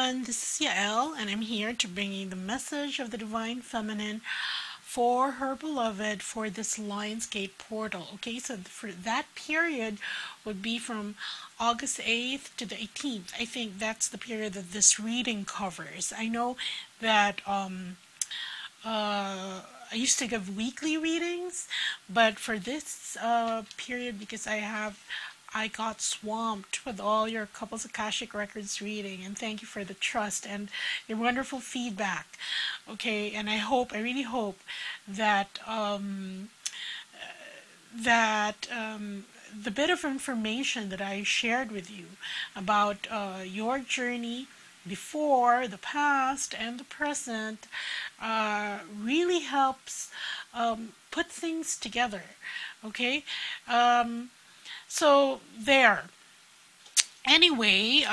everyone, this is Yael, and I'm here to bring you the message of the Divine Feminine for her beloved for this Lionsgate portal. Okay, so for that period would be from August 8th to the 18th. I think that's the period that this reading covers. I know that I used to give weekly readings, but for this period, because I got swamped with all your couples Akashic Records reading, and thank you for the trust and your wonderful feedback. Okay, and I really hope that the bit of information that I shared with you about your journey before, the past, and the present really helps put things together. Okay. So there. Anyway,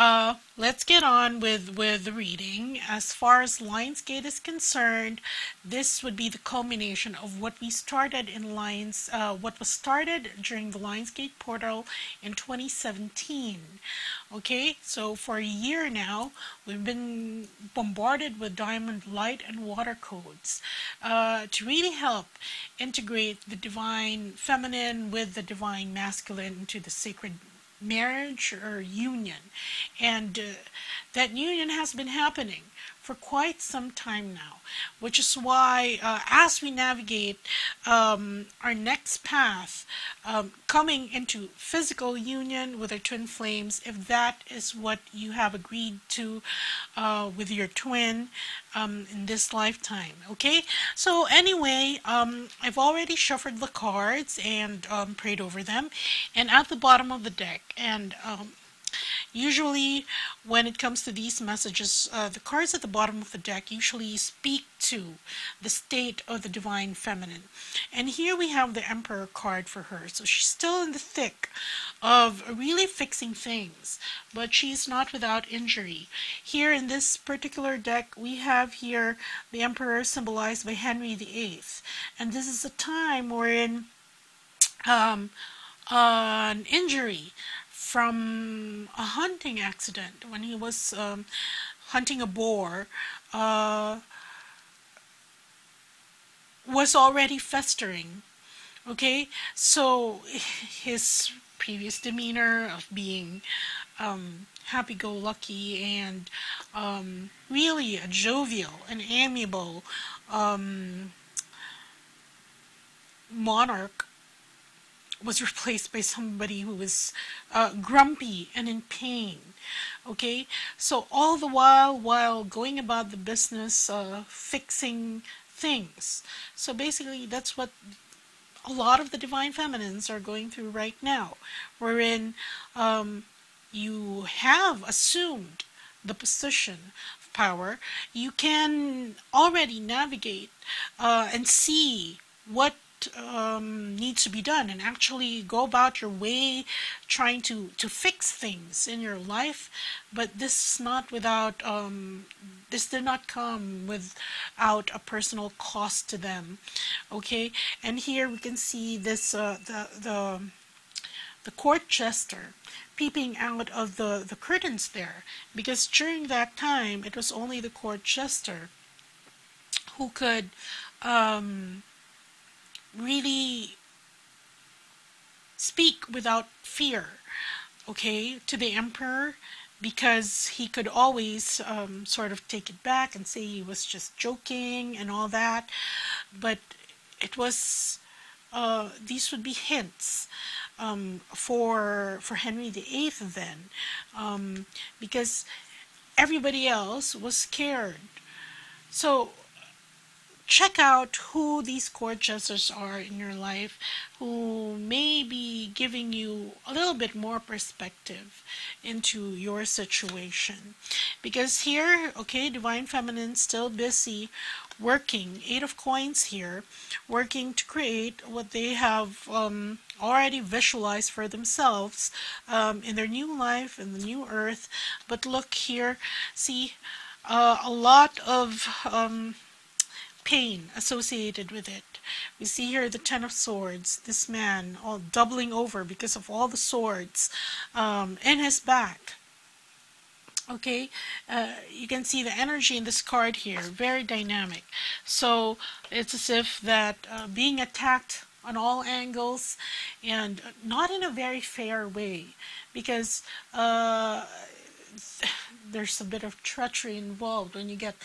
let's get on with the reading. As far as Lionsgate is concerned, this would be the culmination of what we started in what was started during the Lionsgate portal in 2017. Okay, so for a year now, we've been bombarded with diamond light and water codes to really help integrate the divine feminine with the divine masculine into the sacred marriage or union. And that union has been happening for quite some time now, which is why as we navigate our next path, coming into physical union with our twin flames, if that is what you have agreed to with your twin in this lifetime. Okay, so anyway, I've already shuffled the cards and prayed over them, and at the bottom of the deck, and usually when it comes to these messages, the cards at the bottom of the deck usually speak to the state of the divine feminine. And here we have the Emperor card for her. So she's still in the thick of really fixing things, but she's not without injury. Here in this particular deck, we have here the Emperor symbolized by Henry VIII. And this is a time wherein an injury from a hunting accident, when he was hunting a boar, was already festering. Okay, so his previous demeanor of being happy-go-lucky and really a jovial and amiable monarch was replaced by somebody who was grumpy and in pain. Okay, so all the while going about the business fixing things. So basically that's what a lot of the divine feminines are going through right now, wherein you have assumed the position of power. You can already navigate and see what needs to be done, and actually go about your way trying to fix things in your life. But this is not without this did not come without a personal cost to them. Okay, and here we can see this the court jester peeping out of the curtains there, because during that time it was only the court jester who could really speak without fear, okay, to the emperor, because he could always sort of take it back and say he was just joking and all that. But it was these would be hints for Henry VIII then, because everybody else was scared. So check out who these court jesters are in your life, who may be giving you a little bit more perspective into your situation. Because here, okay, Divine Feminine still busy working, 8 of Coins here, working to create what they have already visualized for themselves in their new life, in the new earth. But look here, see a lot of pain associated with it. We see here the 10 of Swords, this man all doubling over because of all the swords in his back. Okay, you can see the energy in this card here, very dynamic. So it's as if that being attacked on all angles, and not in a very fair way, because there's a bit of treachery involved when you get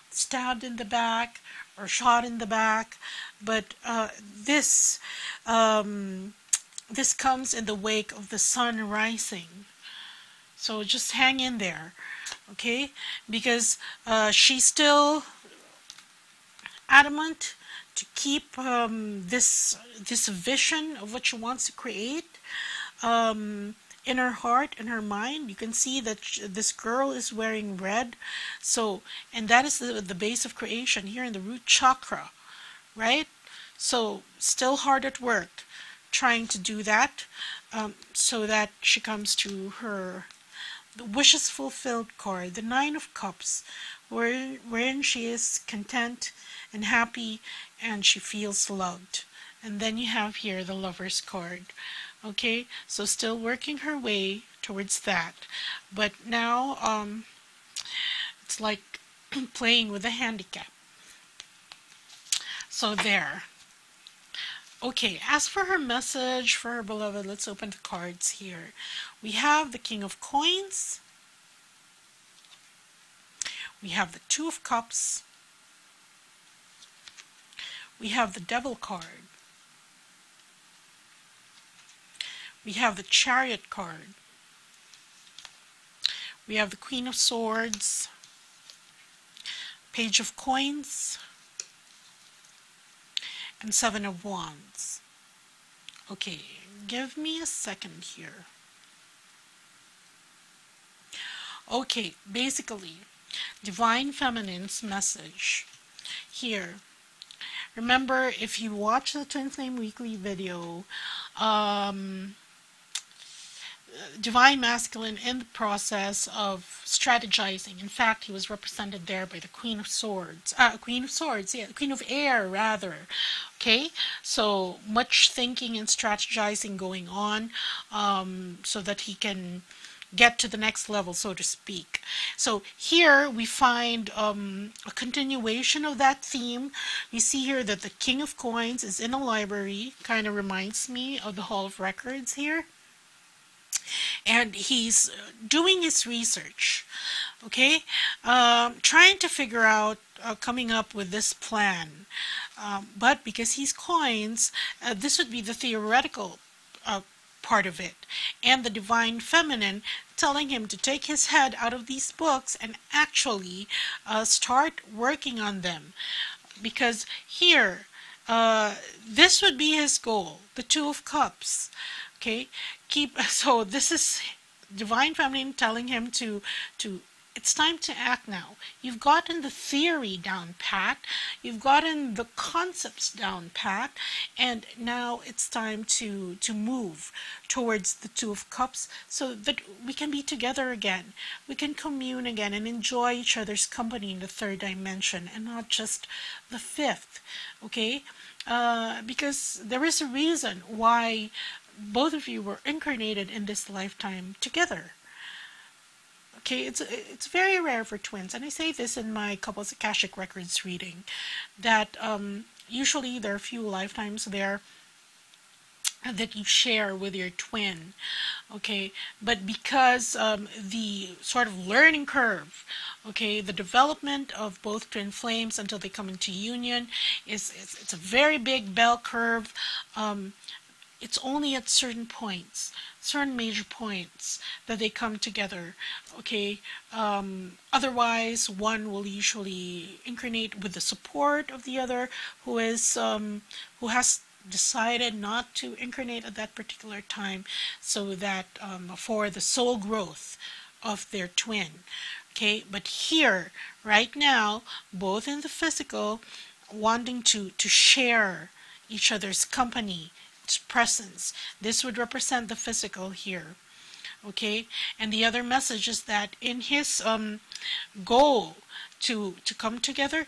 stabbed in the back or shot in the back. But this comes in the wake of the sun rising. So just hang in there, okay? Because she's still adamant to keep this vision of what she wants to create in her heart and her mind. You can see that this girl is wearing red. So, and that is the base of creation here in the root chakra, right? So still hard at work trying to do that, so that she comes to her the wishes fulfilled card, the Nine of Cups, wherein she is content and happy and she feels loved. And then you have here the Lover's card. Okay, so still working her way towards that. But now it's like playing with a handicap. So there. Okay, as for her message for her beloved, let's open the cards here. We have the King of Coins. We have the Two of Cups. We have the Devil card. We have the Chariot card. We have the Queen of Swords. Page of Coins. And Seven of Wands. Okay, give me a second here. Okay, basically, Divine Feminine's message here. Remember, if you watch the Twin Flame Weekly video, Divine Masculine in the process of strategizing. In fact, he was represented there by the Queen of Swords. Queen of Air, rather. Okay, so much thinking and strategizing going on, so that he can get to the next level, so to speak. So here we find a continuation of that theme. We see here that the King of Coins is in a library. Kind of reminds me of the Hall of Records here. And he's doing his research, okay, trying to figure out, coming up with this plan. But because he's coins, this would be the theoretical part of it. And the Divine Feminine telling him to take his head out of these books and actually start working on them. Because here, this would be his goal, the Two of Cups. Okay, so this is Divine Feminine telling him to it's time to act now. You've gotten the theory down pat, you've gotten the concepts down pat, and now it's time to move towards the Two of Cups so that we can be together again. We can commune again and enjoy each other's company in the third dimension and not just the fifth. Okay, because there is a reason why both of you were incarnated in this lifetime together. Okay, it's very rare for twins, and I say this in my Couples Akashic Records reading, that usually there are few lifetimes there that you share with your twin. Okay, but because the sort of learning curve, okay, the development of both twin flames until they come into union it's a very big bell curve. It's only at certain points, certain major points, that they come together. Okay, otherwise one will usually incarnate with the support of the other, who has decided not to incarnate at that particular time, so that for the soul growth of their twin. Okay, but here right now, both in the physical, wanting to share each other's company, its presence. This would represent the physical here. Okay, and the other message is that in his goal to come together,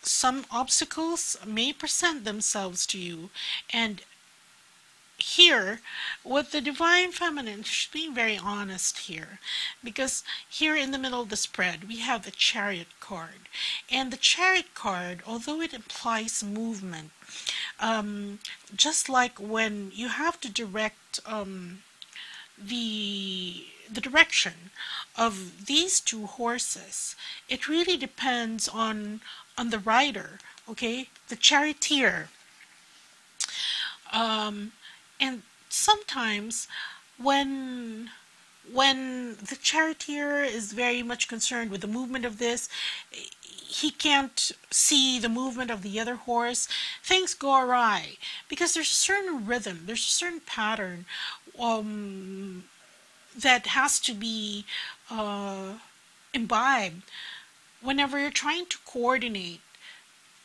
some obstacles may present themselves to you, and here with the divine feminine, she's being very honest here, because here in the middle of the spread we have the chariot card, and the chariot card, although it implies movement, just like when you have to direct the direction of these two horses, it really depends on the rider, okay, the charioteer. And sometimes when the charioteer is very much concerned with the movement of this, he can't see the movement of the other horse, things go awry, because there's a certain rhythm, there's a certain pattern that has to be imbibed whenever you're trying to coordinate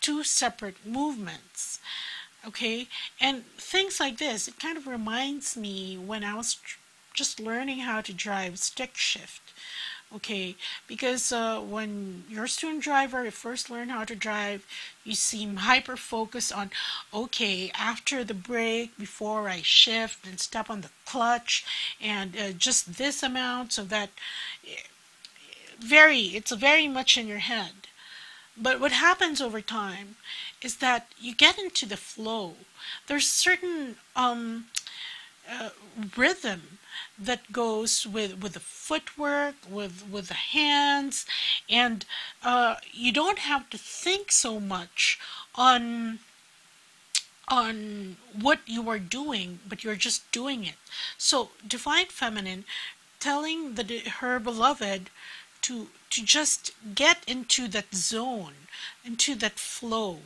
two separate movements. Okay, and things like this, it kind of reminds me when I was just learning how to drive stick shift. Okay, because when you're a student driver, you first learn how to drive, you seem hyper focused on, okay, after the brake, before I shift and step on the clutch, and just this amount, so that it's very much in your head. But what happens over time is that you get into the flow. There's certain rhythm that goes with the footwork, with the hands, and you don't have to think so much on what you are doing, but you're just doing it. So divine feminine telling her beloved to just get into that zone, into that flow,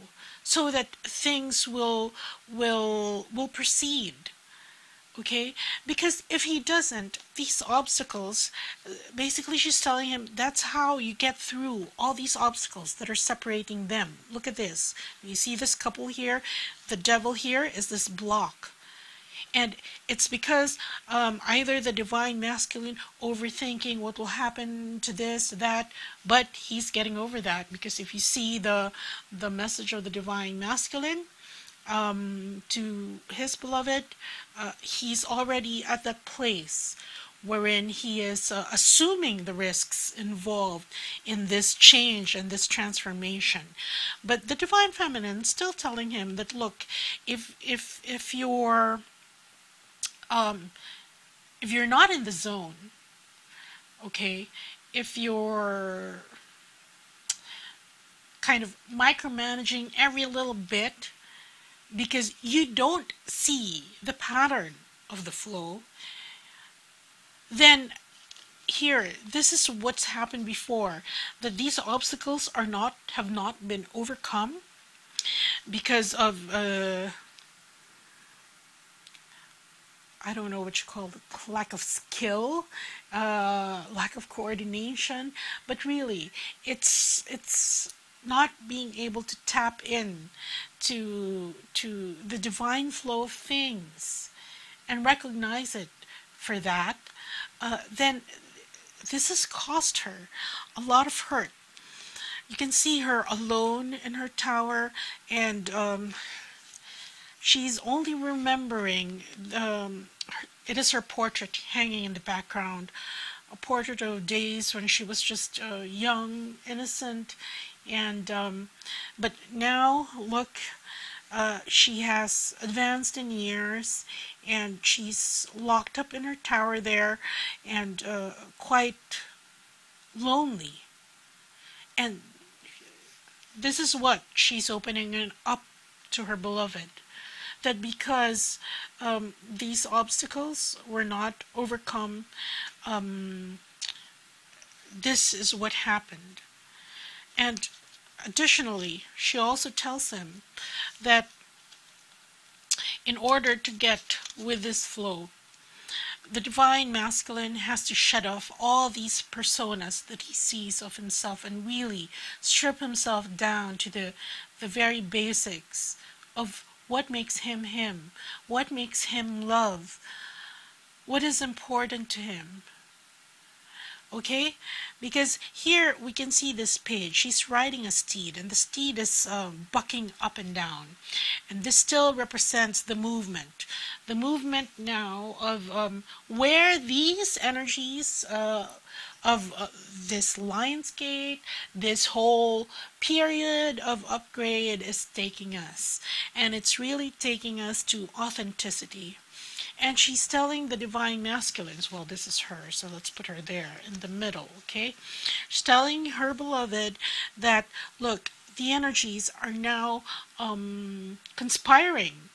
so that things will proceed. Okay, because if he doesn't, these obstacles, basically she's telling him that's how you get through all these obstacles that are separating them. Look at this. You see this couple here? The devil here is this block. And it's because either the divine masculine overthinking what will happen to this, that, but he's getting over that, because if you see the message of the divine masculine to his beloved, he's already at that place wherein he is assuming the risks involved in this change and this transformation. But the divine feminine still telling him that, look, if you're not in the zone, okay, if you're kind of micromanaging every little bit because you don't see the pattern of the flow, then here, this is what's happened before, that these obstacles have not been overcome because of I don't know what you call it, lack of skill, lack of coordination, but really it's not being able to tap in to the divine flow of things and recognize it for that. Then this has cost her a lot of hurt. You can see her alone in her tower, and she's only remembering, it is her portrait hanging in the background, a portrait of days when she was just young, innocent, and but now look, she has advanced in years, and she's locked up in her tower there, and quite lonely. And this is what she's opening up to her beloved, that because these obstacles were not overcome, this is what happened. And additionally, she also tells him that in order to get with this flow, the divine masculine has to shut off all these personas that he sees of himself and really strip himself down to the very basics of what makes him him, what makes him love, what is important to him. Okay, because here we can see this page. She's riding a steed, and the steed is bucking up and down, and this still represents the movement now of where these energies of this Lionsgate, this whole period of upgrade is taking us, and it's really taking us to authenticity. And she's telling the divine masculines, well, this is her, so let's put her there in the middle, okay? She's telling her beloved that, look, the energies are now conspiring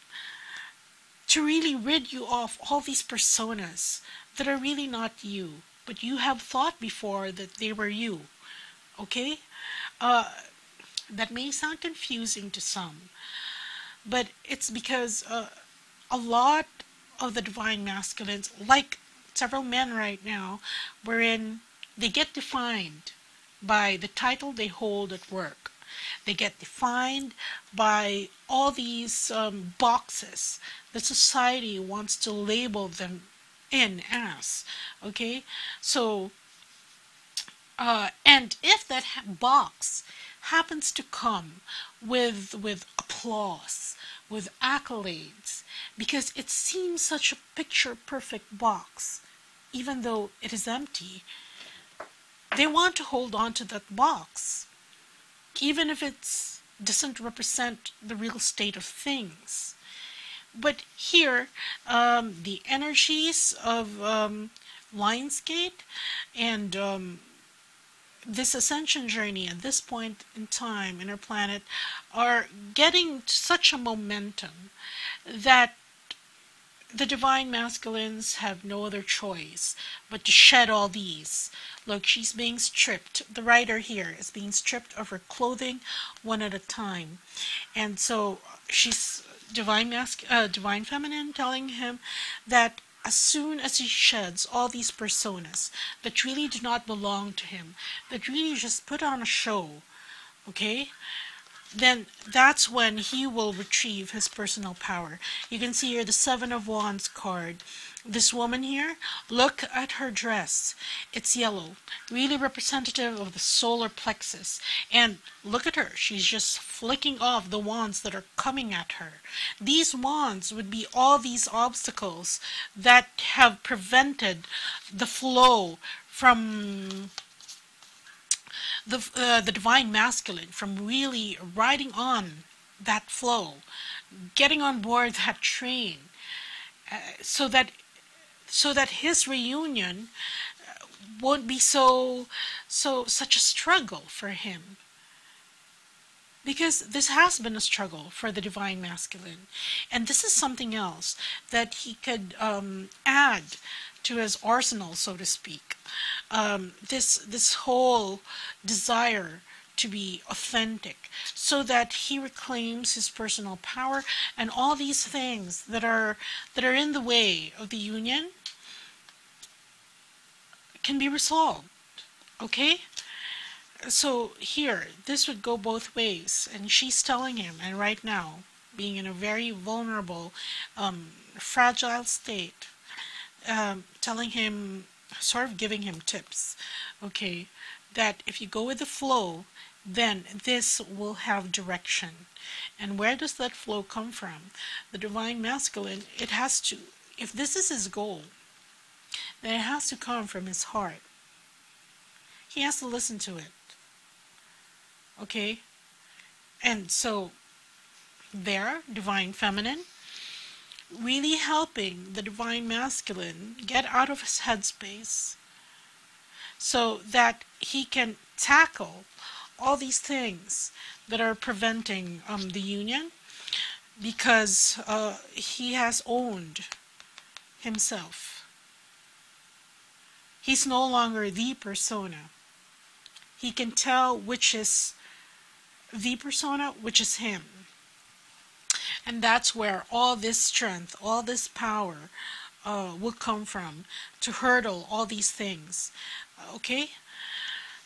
to really rid you of all these personas that are really not you, but you have thought before that they were you, okay? That may sound confusing to some, but it's because a lot of the divine masculines, like several men right now, wherein they get defined by the title they hold at work. They get defined by all these boxes that society wants to label them in as. Okay, so and if that box happens to come with applause, with accolades, because it seems such a picture perfect box, even though it is empty, they want to hold on to that box, even if it doesn't represent the real state of things. But here, the energies of Lionsgate and this ascension journey at this point in time in our planet are getting such a momentum that the divine masculines have no other choice but to shed all these. Look, she's being stripped. The writer here is being stripped of her clothing one at a time. And so she's divine feminine telling him that as soon as he sheds all these personas that really do not belong to him, that really just put on a show, okay, then that's when he will retrieve his personal power. You can see here the Seven of Wands card. This woman here, look at her dress. It's yellow, really representative of the solar plexus. And look at her. She's just flicking off the wands that are coming at her. These wands would be all these obstacles that have prevented the flow from the divine masculine from really riding on that flow, getting on board that train, so that his reunion won't be such a struggle for him. Because this has been a struggle for the divine masculine, and this is something else that he could add to his arsenal, so to speak. This whole desire to be authentic, so that he reclaims his personal power, and all these things that are in the way of the union can be resolved. Okay? So here, this would go both ways, and she's telling him, and right now, being in a very vulnerable, fragile state, telling him, sort of giving him tips, okay, that if you go with the flow, then this will have direction. And where does that flow come from? The divine masculine, it has to, if this is his goal, then it has to come from his heart. He has to listen to it. Okay? And so, there, divine feminine, really helping the divine masculine get out of his headspace so that he can tackle all these things that are preventing the union, because he has owned himself. He's no longer the persona. He can tell which is the persona, which is him. And that's where all this strength, all this power will come from, to hurdle all these things. Okay?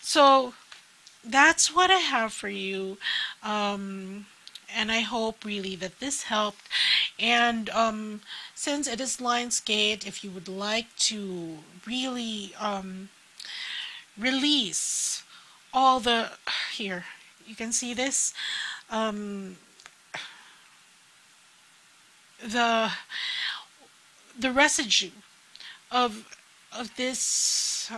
So that's what I have for you. And I hope really that this helped. And since it is Lionsgate, if you would like to really release all the, here, you can see this, the residue of this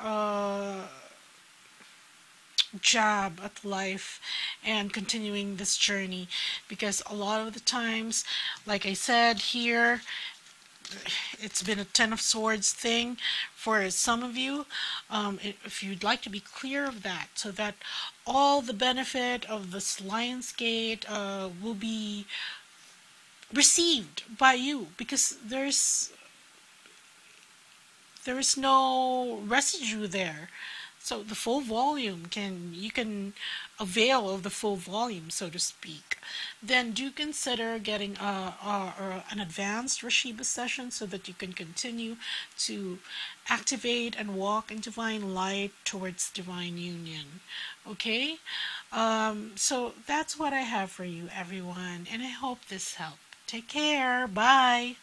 jab at life and continuing this journey, because a lot of the times, like I said here, it's been a Ten of Swords thing for some of you. If you'd like to be clear of that, so that all the benefit of this Lion's Gate will be received by you, because there is no residue there. So the full volume, you can avail of the full volume, so to speak. Then do consider getting an advanced RASHEEBA session so that you can continue to activate and walk in divine light towards divine union. Okay? So that's what I have for you, everyone, and I hope this helped. Take care. Bye.